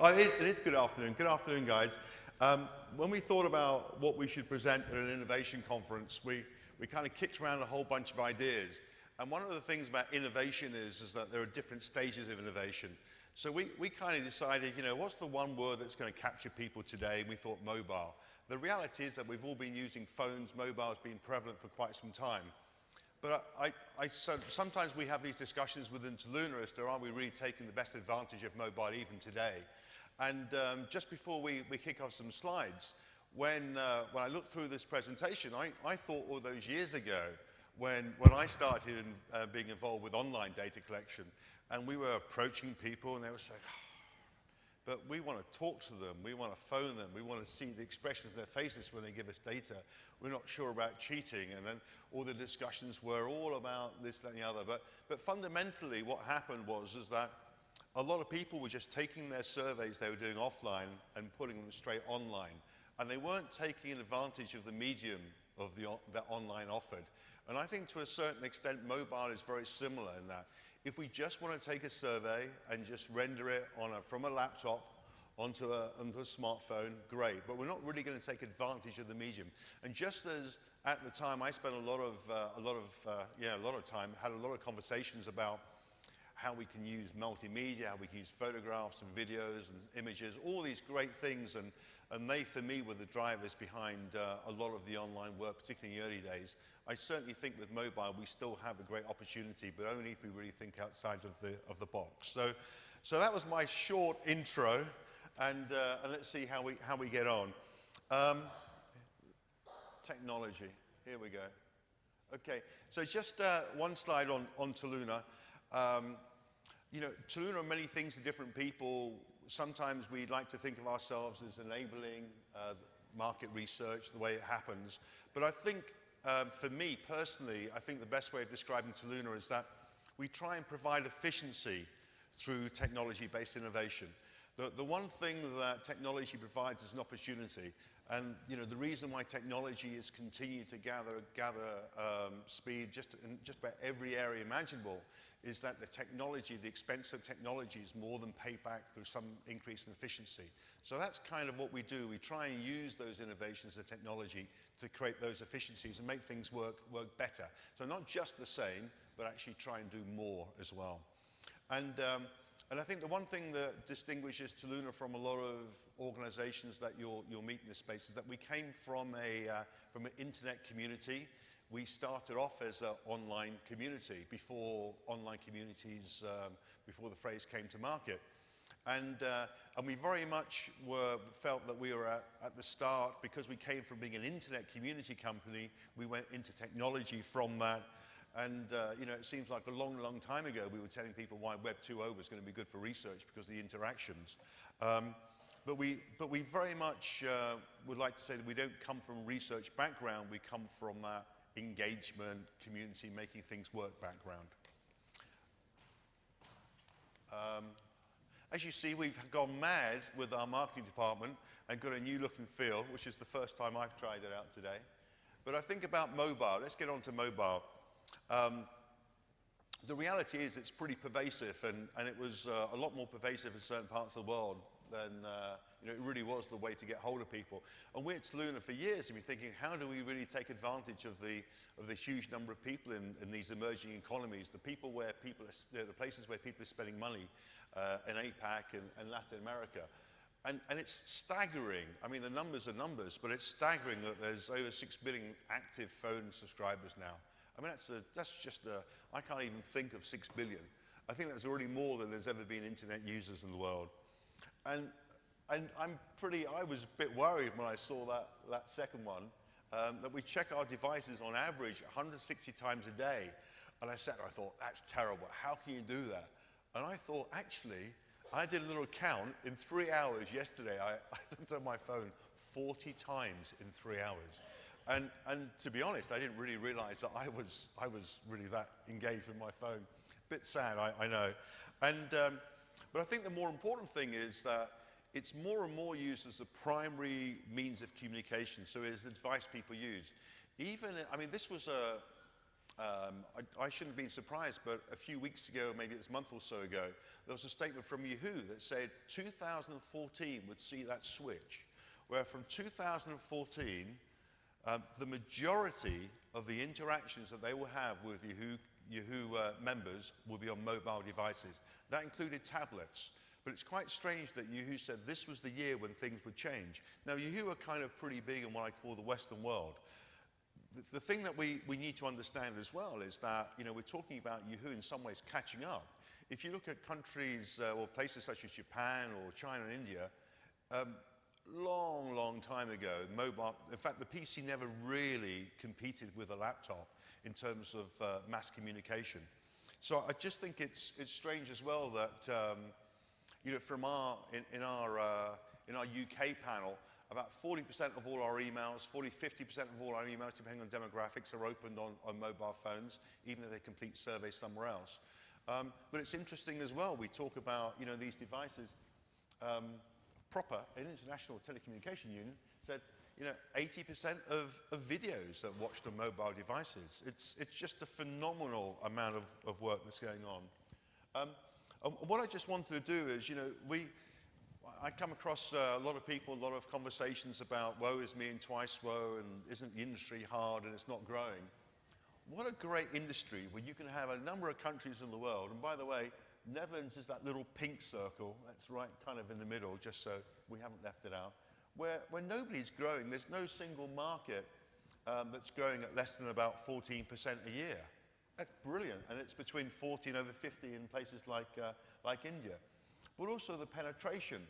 Oh, it is good afternoon. Good afternoon, guys. When we thought about what we should present at an innovation conference, we kind of kicked around a whole bunch of ideas. And one of the things about innovation is that there are different stages of innovation. So we kind of decided, you know, what's the one word that's going to capture people today? And we thought mobile. The reality is that we've all been using phones. Mobile has been prevalent for quite some time. But so sometimes we have these discussions within Toluna as to are we really taking the best advantage of mobile even today? And just before we kick off some slides, when I looked through this presentation, I thought all those years ago when I started being involved with online data collection, and we were approaching people and they were saying, but we want to talk to them, we want to phone them, we want to see the expressions of their faces when they give us data. We're not sure about cheating, and then all the discussions were all about this, that, and the other. But fundamentally what happened was that a lot of people were just taking their surveys they were doing offline and putting them straight online. And they weren't taking advantage of the medium of that online offered. And I think to a certain extent mobile is very similar in that. If we just want to take a survey and just render it from a laptop onto a smartphone, great. But we're not really going to take advantage of the medium. And just as at the time I spent a lot of time, had a lot of conversations about how we can use multimedia, how we can use photographs and videos and images, all these great things. And they, for me, were the drivers behind a lot of the online work, particularly in the early days. I certainly think with mobile, we still have a great opportunity, but only if we really think outside of the box. So that was my short intro, and let's see how we get on. Technology, here we go. Okay, so just one slide on Toluna. You know, Toluna are many things to different people. Sometimes we like to think of ourselves as enabling market research, the way it happens. But I think, for me personally, I think the best way of describing Toluna is that we try and provide efficiency through technology-based innovation. The one thing that technology provides is an opportunity. And you know, the reason why technology has continued to gather speed in just about every area imaginable is that the technology, the expense of technology is more than paid back through some increase in efficiency. So that's kind of what we do. We try and use those innovations of technology to create those efficiencies and make things work better. So not just the same, but actually try and do more as well. And I think the one thing that distinguishes Toluna from a lot of organizations that you'll meet in this space is that we came from an internet community. We started off as an online community before online communities, before the phrase came to market. And we very much felt that we were at the start, because we came from being an internet community company, we went into technology from that. And you know, it seems like a long, long time ago we were telling people why Web 2.0 was going to be good for research because of the interactions. But we very much would like to say that we don't come from a research background, we come from that engagement, community, making things work background. As you see, we've gone mad with our marketing department and got a new look and feel, which is the first time I've tried it out today. But I think about mobile. Let's get on to mobile. The reality is it's pretty pervasive, and it was a lot more pervasive in certain parts of the world than you know, it really was the way to get hold of people. And we at Toluna for years have been thinking, how do we really take advantage of the huge number of people in these emerging economies, the places where people are spending money in APAC and Latin America. And it's staggering. I mean, the numbers are numbers, but it's staggering that there's over 6 billion active phone subscribers now. I mean, I can't even think of 6 billion. I think that's already more than there's ever been internet users in the world. And I was a bit worried when I saw that second one, that we check our devices on average 160 times a day. And I thought, that's terrible. How can you do that? And I thought, actually, I did a little count. In 3 hours yesterday, I looked at my phone 40 times in 3 hours. And to be honest, I didn't really realize that I was really that engaged with my phone. Bit sad, I know. But I think the more important thing is that it's more and more used as a primary means of communication, so it's the device people use. I mean, this was I shouldn't have been surprised, but a few weeks ago, maybe it's a month or so ago, there was a statement from Yahoo that said 2014 would see that switch, where from 2014, the majority of the interactions that they will have with Yahoo members will be on mobile devices. That included tablets. But it's quite strange that Yahoo said this was the year when things would change. Now, Yahoo are kind of pretty big in what I call the Western world. The thing that we need to understand as well is that, we're talking about Yahoo in some ways catching up. If you look at countries or places such as Japan or China and India, long time ago, mobile, in fact, the PC never really competed with a laptop in terms of mass communication. So I just think it's strange as well that, from in our UK panel, about 40% of all our emails, 50% of all our emails, depending on demographics, are opened on mobile phones, even if they complete surveys somewhere else. But it's interesting as well, we talk about, these devices. Proper, an International Telecommunication Union, said, 80% of videos are watched on mobile devices. It's just a phenomenal amount of work that's going on. What I just wanted to do is, I come across a lot of people, a lot of conversations about woe is me and twice woe, and isn't the industry hard and it's not growing. What a great industry where you can have a number of countries in the world, and by the way, Netherlands is that little pink circle, that's right kind of in the middle, just so we haven't left it out, where nobody's growing. There's no single market that's growing at less than about 14% a year. That's brilliant, and it's between 40 and over 50 in places like India. But also the penetration.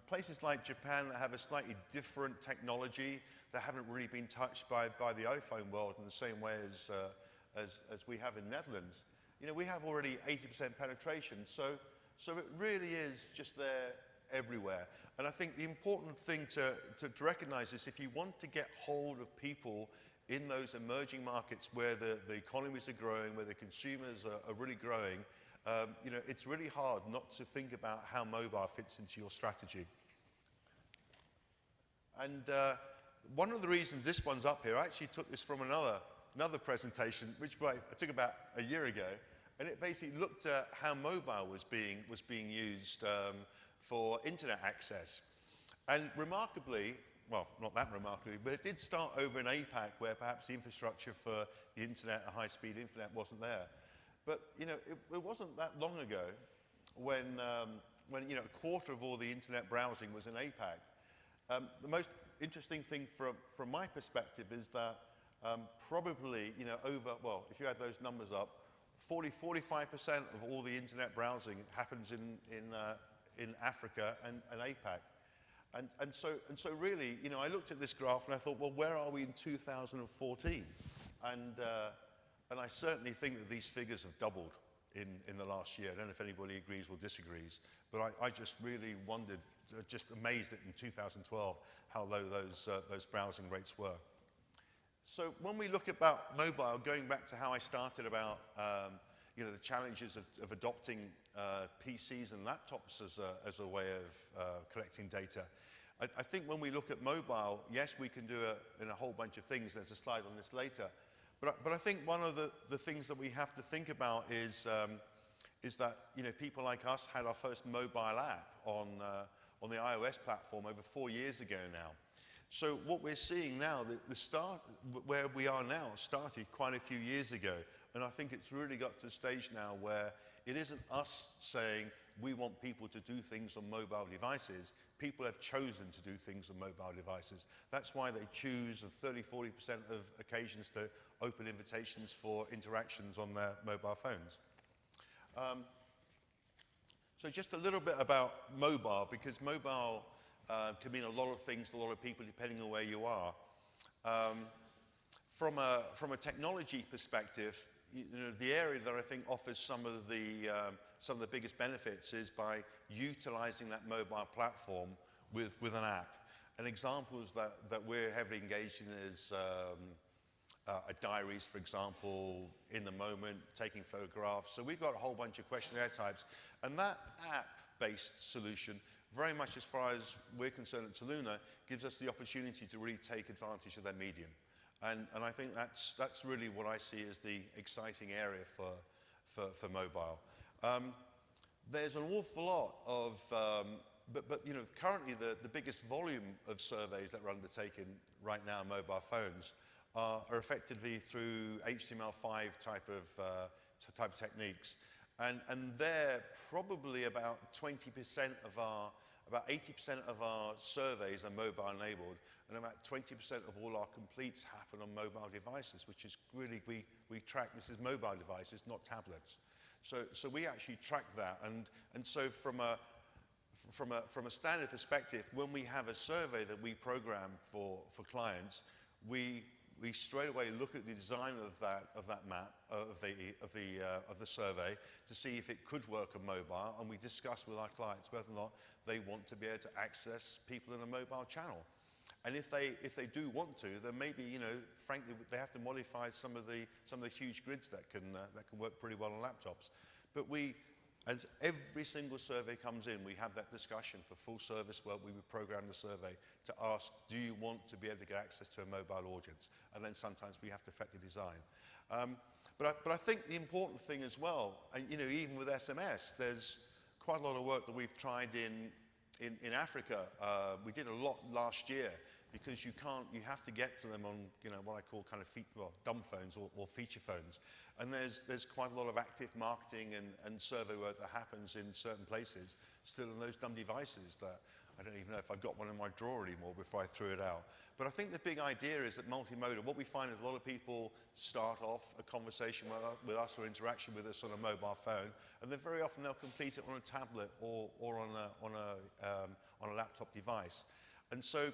Places like Japan that have a slightly different technology that haven't really been touched by the iPhone world in the same way as we have in Netherlands. We have already 80% penetration, so it really is just there everywhere. And I think the important thing to recognize is if you want to get hold of people in those emerging markets where the economies are growing, where the consumers are really growing, it's really hard not to think about how mobile fits into your strategy. And one of the reasons this one's up here, I actually took this from another presentation, which I took about a year ago, and it basically looked at how mobile was being used for internet access. And remarkably, well, not that remarkably, but it did start over in APAC, where perhaps the infrastructure for the internet, a high-speed internet, wasn't there. But it wasn't that long ago when a quarter of all the internet browsing was in APAC. The most interesting thing from my perspective is that probably if you add those numbers up, 45% of all the internet browsing happens in Africa and APAC. And so really, I looked at this graph and I thought, well, where are we in 2014? And I certainly think that these figures have doubled in the last year. I don't know if anybody agrees or disagrees, but I just really wondered, just amazed that in 2012 how low those browsing rates were. So when we look about mobile, going back to how I started about the challenges of adopting PCs and laptops as a way of collecting data, I think when we look at mobile, yes, we can do it in a whole bunch of things. There's a slide on this later. But I think one of the things that we have to think about is that people like us had our first mobile app on the iOS platform over 4 years ago now. So what we're seeing now, the start where we are now started quite a few years ago, and I think it's really got to the stage now where it isn't us saying we want people to do things on mobile devices. People have chosen to do things on mobile devices. That's why they choose on 30–40% of occasions to open invitations for interactions on their mobile phones. So just a little bit about mobile, because mobile can mean a lot of things to a lot of people depending on where you are. From a technology perspective, the area that I think offers some of the biggest benefits is by utilizing that mobile platform with an app. And examples that we're heavily engaged in is diaries, for example, in the moment, taking photographs. So we've got a whole bunch of questionnaire types. And that app-based solution, very much as far as we're concerned at Toluna, gives us the opportunity to really take advantage of that medium. And I think that's really what I see as the exciting area for mobile. There's an awful lot of, but you know, currently the biggest volume of surveys that we're undertaking right now on mobile phones are effectively through HTML5 type of techniques. And they're probably about 20% of about 80% of our surveys are mobile enabled, and about 20% of all our completes happen on mobile devices, which is really, we track, this is mobile devices, not tablets. So we actually track that, and so from a standard perspective, when we have a survey that we program for clients, we straight away look at the design of that map of the survey to see if it could work on mobile, and we discuss with our clients whether or not they want to be able to access people in a mobile channel. And if they do want to, then maybe, you know, frankly, they have to modify some of the huge grids that can work pretty well on laptops. But as every single survey comes in, we have that discussion for full service where we would program the survey to ask, do you want to be able to get access to a mobile audience? And then sometimes we have to affect the design. But I think the important thing as well, and you know, even with SMS, there's quite a lot of work that we've tried in Africa. We did a lot last year because you have to get to them on, you know, what I call kind of dumb phones or feature phones. And there's quite a lot of active marketing and survey work that happens in certain places still on those dumb devices that I don't even know if I've got one in my drawer anymore before I threw it out. But I think the big idea is that multimodal, what we find is a lot of people start off a conversation with us or interaction with us on a mobile phone, and then very often they'll complete it on a tablet or on a laptop device. And so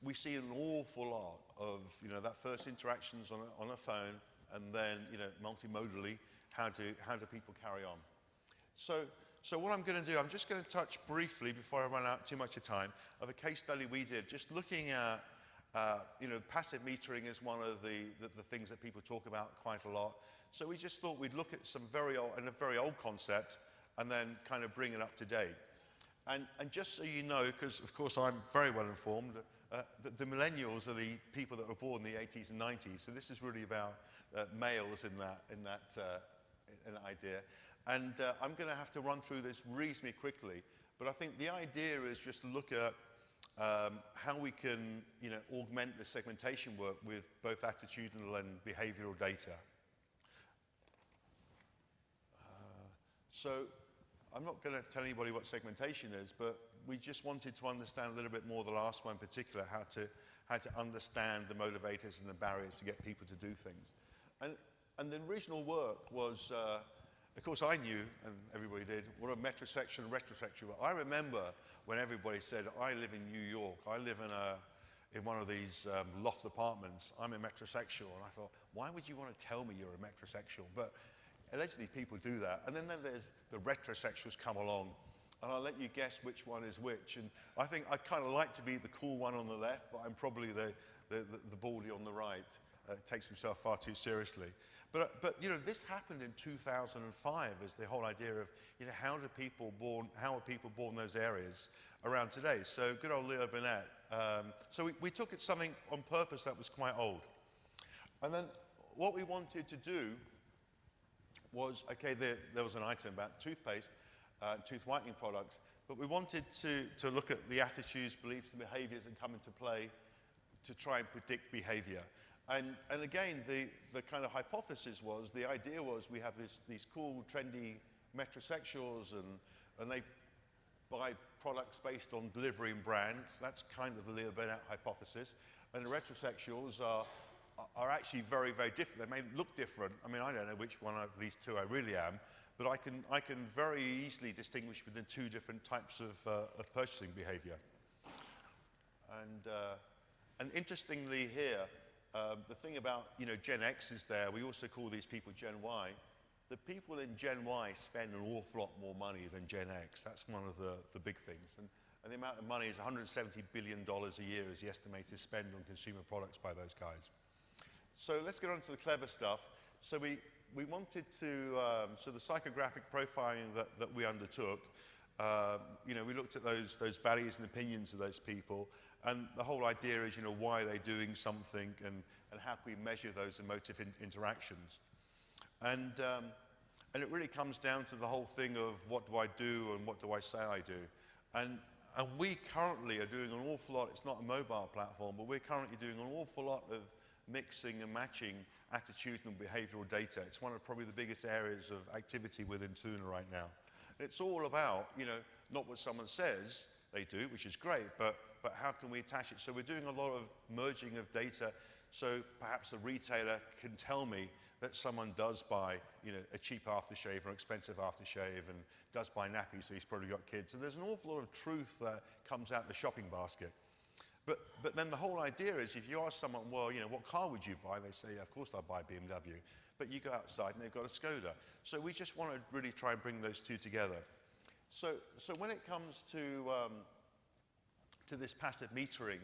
we see an awful lot of, you know, that first interactions on a phone, and then, you know, multimodally, how do people carry on? So what I'm going to do, I'm just going to touch briefly, before I run out too much of time, of a case study we did, just looking at, you know, passive metering is one of the things that people talk about quite a lot. So we just thought we'd look at some very old concept, and then kind of bring it up to date. And just so you know, because of course I'm very well informed, the millennials are the people that were born in the 80s and 90s. So this is really about males in that idea. And I'm going to have to run through this reasonably quickly. But I think the idea is just to look at how we can, you know, augment the segmentation work with both attitudinal and behavioral data. So I'm not going to tell anybody what segmentation is, but we just wanted to understand a little bit more, the last one in particular, how to understand the motivators and the barriers to get people to do things. And the original work was, of course I knew, and everybody did, what a metrosexual and retrosexual were. I remember when everybody said, I live in New York, I live in one of these loft apartments, I'm a metrosexual. And I thought, why would you want to tell me you're a metrosexual? But allegedly people do that. And then there's the retrosexuals come along, and I'll let you guess which one is which. And I think I kind of like to be the cool one on the left, but I'm probably the baldy on the right. Takes himself far too seriously. But you know, this happened in 2005 as the whole idea of, you know, how are people born in those areas around today? So good old Leo Burnett. So we took it something on purpose that was quite old. And then what we wanted to do was, okay, there was an item about toothpaste, tooth whitening products, but we wanted to look at the attitudes, beliefs, and behaviors that come into play to try and predict behavior. And again, the kind of hypothesis was, the idea was, we have these cool, trendy metrosexuals, and they buy products based on delivery and brand. That's kind of the Leo Burnett hypothesis. And the retrosexuals are actually very, very different. They may look different. I mean, I don't know which one of these two I really am, but I can very easily distinguish between two different types of purchasing behavior. And interestingly here, the thing about, you know, Gen X is there. We also call these people Gen Y. The people in Gen Y spend an awful lot more money than Gen X. That's one of the big things. And the amount of money is $170 billion a year is the estimated spend on consumer products by those guys. So let's get on to the clever stuff. So we wanted to, so the psychographic profiling that we undertook, you know, we looked at those values and opinions of those people, and the whole idea is, you know, why are they doing something, and and how can we measure those emotive interactions. And it really comes down to the whole thing of what do I do and what do I say I do. And we currently are doing an awful lot. It's not a mobile platform, but we're currently doing an awful lot of mixing and matching attitudinal behavioral data. It's one of probably the biggest areas of activity within Toluna right now. And it's all about, you know, not what someone says they do, which is great, but how can we attach it? So we're doing a lot of merging of data, so perhaps a retailer can tell me that someone does buy, you know, a cheap aftershave or expensive aftershave and does buy nappies, so he's probably got kids. So there's an awful lot of truth that comes out the shopping basket. But then the whole idea is, if you ask someone, well, you know, what car would you buy? They say, yeah, of course I'll buy a BMW. But you go outside and they've got a Skoda. So we just want to really try and bring those two together. So when it comes to this passive metering,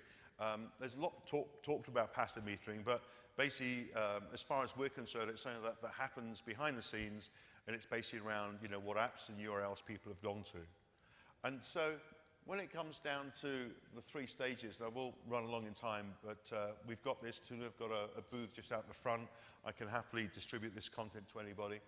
there's a lot talked about passive metering, but basically, as far as we're concerned, it's something that happens behind the scenes, and it's basically around, you know, what apps and URLs people have gone to. And so when it comes down to the 3 stages, and I will run along in time, but we've got this too. We've got a booth just out the front. I can happily distribute this content to anybody.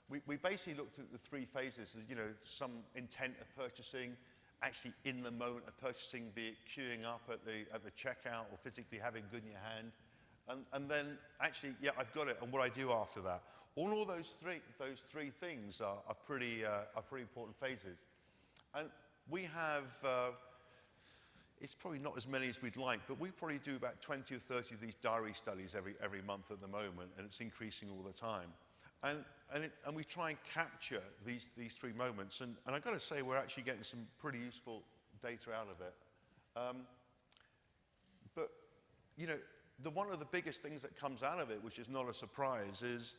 We basically looked at the 3 phases, you know, some intent of purchasing, actually in the moment of purchasing, be it queuing up at the checkout or physically having good in your hand. And then actually, yeah, I've got it, and what I do after that. All those three things are pretty important phases. And we have, it's probably not as many as we'd like, but we probably do about 20 or 30 of these diary studies every month at the moment, and it's increasing all the time. And we try and capture these 3 moments, and I've got to say we're actually getting some pretty useful data out of it. But, you know, one of the biggest things that comes out of it, which is not a surprise, is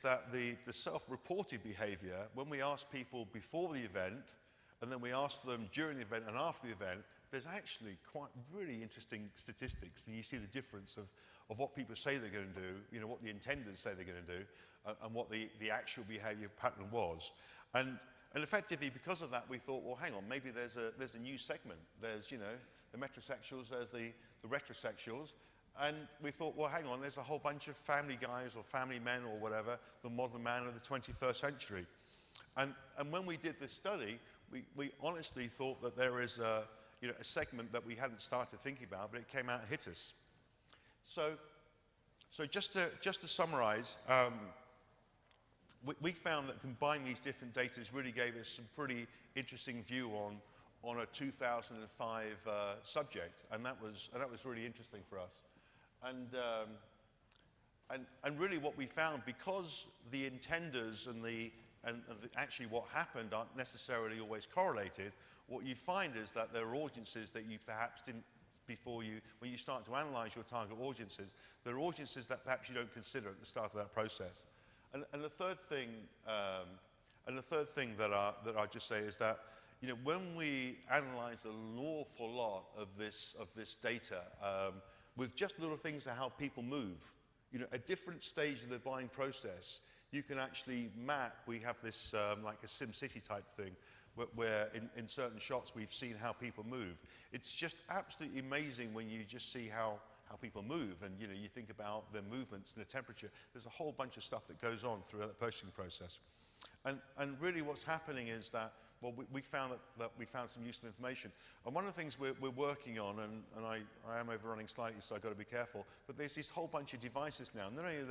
that the self-reported behavior, when we ask people before the event, and then we ask them during the event and after the event, there's actually quite really interesting statistics, and you see the difference of what people say they're going to do, you know, what the intenders say they're going to do, and what the actual behavior pattern was. And effectively, because of that, we thought, well, hang on, maybe there's a new segment. There's, you know, the metrosexuals, there's the retrosexuals, and we thought, well, hang on, there's a whole bunch of family guys or family men or whatever, the modern man of the 21st century. And when we did this study, we honestly thought that there is a segment that we hadn't started thinking about, but it came out and hit us. So just to summarize, we found that combining these different data really gave us some pretty interesting view on a 2005 subject, and that was really interesting for us. And really what we found, because the intenders and actually what happened aren't necessarily always correlated, what you find is that there are audiences that you perhaps didn't, when you start to analyze your target audiences, there are audiences that perhaps you don't consider at the start of that process. And the third thing that I'll just say is that, you know, when we analyze an awful lot of this data, with just little things like how people move, you know, at different stage of the buying process, you can actually map. We have this like a SimCity type thing, where in certain shots we've seen how people move. It's just absolutely amazing when you just see how people move, and you know, you think about their movements and the temperature. There's a whole bunch of stuff that goes on through that purchasing process. And really what's happening is that, well, we found that we found some useful information. And one of the things we're working on, and I am overrunning slightly, so I've got to be careful, but there's this whole bunch of devices now. And not only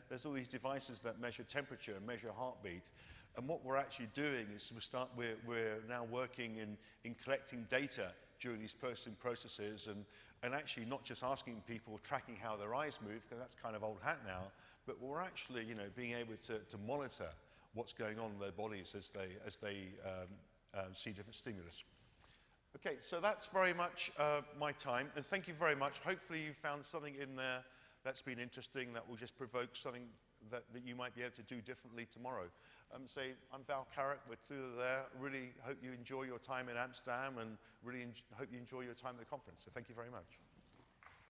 there's all these devices that measure temperature and measure heartbeat. And what we're actually doing is we're now working in collecting data during these purchasing processes, and actually not just asking people, tracking how their eyes move, because that's kind of old hat now, but we're actually, you know, being able to monitor what's going on in their bodies as they see different stimulus. Okay, so that's very much my time, and thank you very much. Hopefully you found something in there that's been interesting, that will just provoke something that you might be able to do differently tomorrow. I'm Val Kerruck, we're through there. Really hope you enjoy your time in Amsterdam, and really hope you enjoy your time at the conference. So thank you very much.